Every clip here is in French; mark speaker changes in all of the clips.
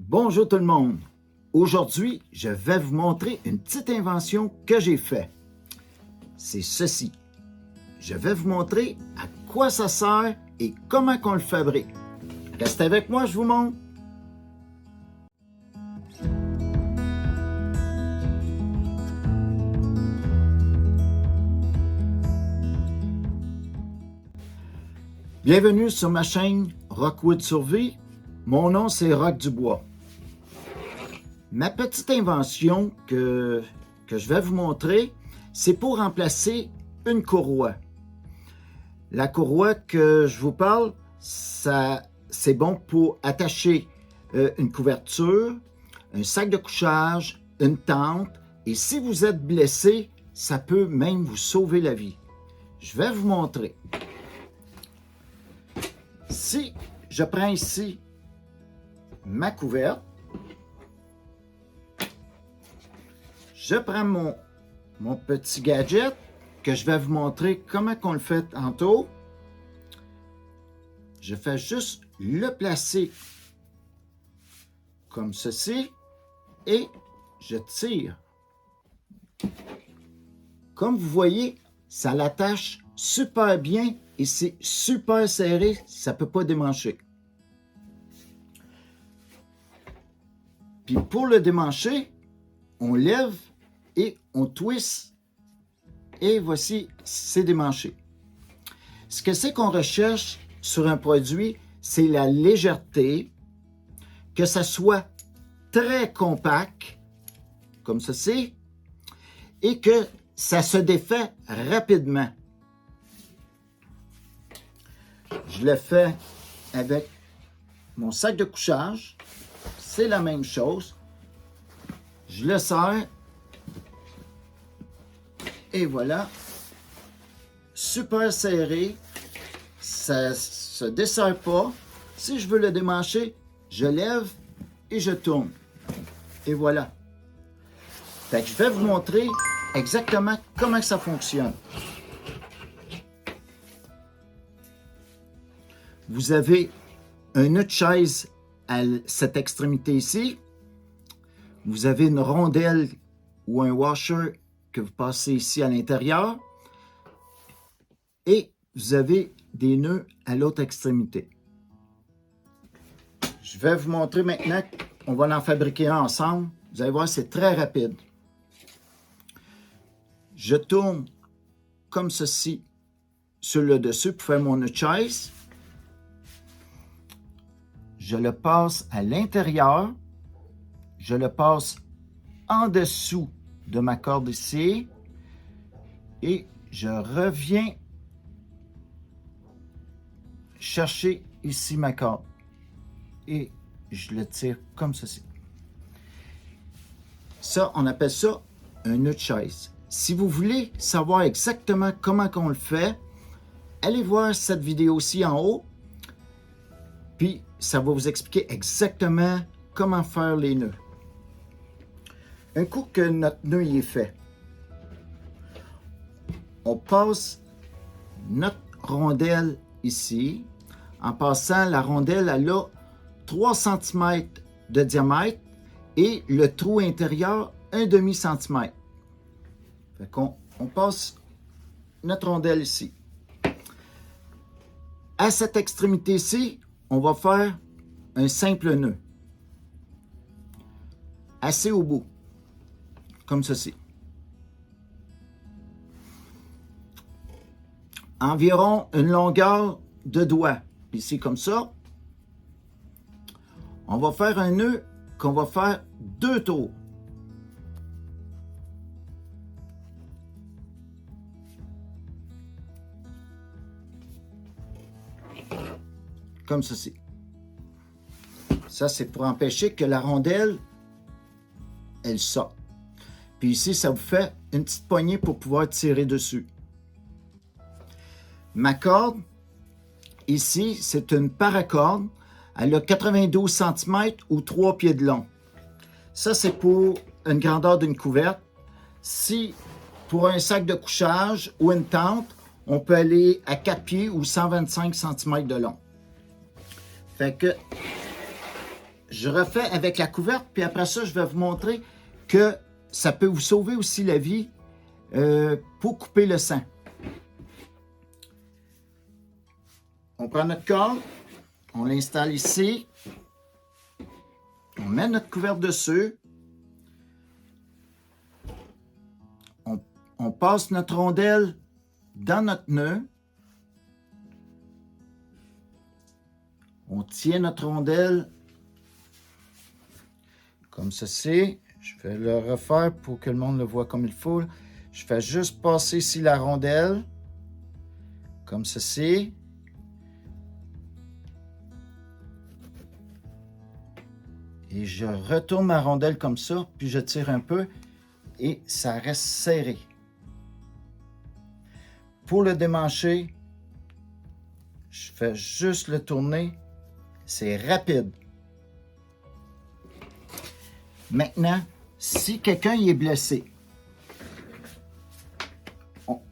Speaker 1: Bonjour tout le monde. Aujourd'hui, je vais vous montrer une petite invention que j'ai faite. C'est ceci. Je vais vous montrer à quoi ça sert et comment on le fabrique. Restez avec moi, je vous montre. Bienvenue sur ma chaîne Rockwood Survie. Mon nom c'est Rock Dubois. Ma petite invention que je vais vous montrer, c'est pour remplacer une courroie. La courroie que je vous parle, c'est bon pour attacher une couverture, un sac de couchage, une tente, et si vous êtes blessé, ça peut même vous sauver la vie. Je vais vous montrer. Si je prends ici ma couverte, je prends mon petit gadget que je vais vous montrer comment on le fait tantôt. Je fais juste le placer comme ceci et je tire. Comme vous voyez, ça l'attache super bien et c'est super serré, ça ne peut pas démancher. Puis pour le démancher, on lève et on twist et voici, c'est démanché. Ce que c'est qu'on recherche sur un produit, c'est la légèreté, que ça soit très compact, comme ceci, et que ça se défait rapidement. Je le fais avec mon sac de couchage, c'est la même chose. Je le serre. Et voilà, super serré, ça ne se desserre pas. Si je veux le démancher, je lève et je tourne. Et voilà. Fait que je vais vous montrer exactement comment ça fonctionne. Vous avez un nœud de chaise à cette extrémité ici. Vous avez une rondelle ou un washer que vous passez ici à l'intérieur et vous avez des nœuds à l'autre extrémité. Je vais vous montrer maintenant, on va en fabriquer un ensemble. Vous allez voir, c'est très rapide. Je tourne comme ceci sur le dessus pour faire mon nœud de chaise. Je le passe à l'intérieur. Je le passe en dessous de ma corde ici et je reviens chercher ici ma corde et je le tire comme ceci. Ça, on appelle ça un nœud de chaise. Si vous voulez savoir exactement comment on le fait, allez voir cette vidéo-ci en haut, puis ça va vous expliquer exactement comment faire les nœuds. Un coup que notre nœud est fait, on passe notre rondelle ici. En passant, la rondelle, elle a 3 cm de diamètre et le trou intérieur, 1/2 cm. Fait qu'on passe notre rondelle ici. À cette extrémité ici, on va faire un simple nœud. Assez au bout. Comme ceci. Environ une longueur de doigt. Ici, comme ça. On va faire un nœud qu'on va faire 2 tours. Comme ceci. Ça, c'est pour empêcher que la rondelle, elle sorte. Puis ici, ça vous fait une petite poignée pour pouvoir tirer dessus. Ma corde, ici, c'est une paracorde. Elle a 92 cm ou 3 pieds de long. Ça, c'est pour une grandeur d'une couverte. Si, pour un sac de couchage ou une tente, on peut aller à 4 pieds ou 125 cm de long. Fait que je refais avec la couverte, puis après ça, je vais vous montrer que ça peut vous sauver aussi la vie pour couper le sang. On prend notre corde, on l'installe ici, on met notre couverte dessus, on passe notre rondelle dans notre nœud, on tient notre rondelle comme ceci. Je vais le refaire pour que le monde le voit comme il faut. Je fais juste passer ici la rondelle, comme ceci. Et je retourne ma rondelle comme ça, puis je tire un peu et ça reste serré. Pour le démancher, je fais juste le tourner. C'est rapide. Maintenant, si quelqu'un y est blessé,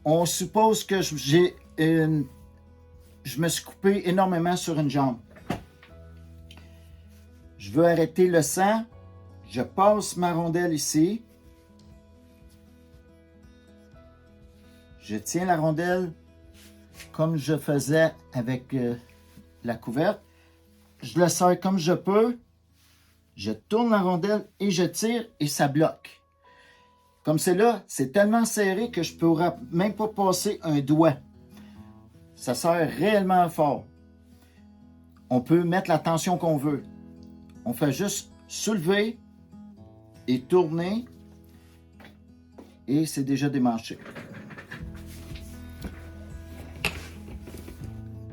Speaker 1: on suppose que je me suis coupé énormément sur une jambe. Je veux arrêter le sang. Je passe ma rondelle ici. Je tiens la rondelle comme je faisais avec la couverte. Je le serre comme je peux. Je tourne la rondelle et je tire et ça bloque. Comme c'est là, c'est tellement serré que je ne pourrais même pas passer un doigt. Ça serre réellement fort. On peut mettre la tension qu'on veut. On fait juste soulever et tourner et c'est déjà démanché.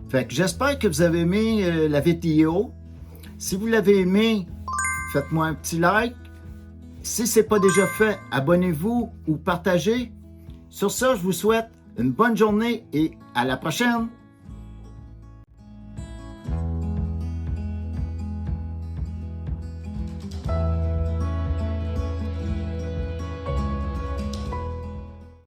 Speaker 1: Fait que j'espère que vous avez aimé la vidéo. Si vous l'avez aimé, faites-moi un petit like. Si ce n'est pas déjà fait, abonnez-vous ou partagez. Sur ça, je vous souhaite une bonne journée et à la prochaine!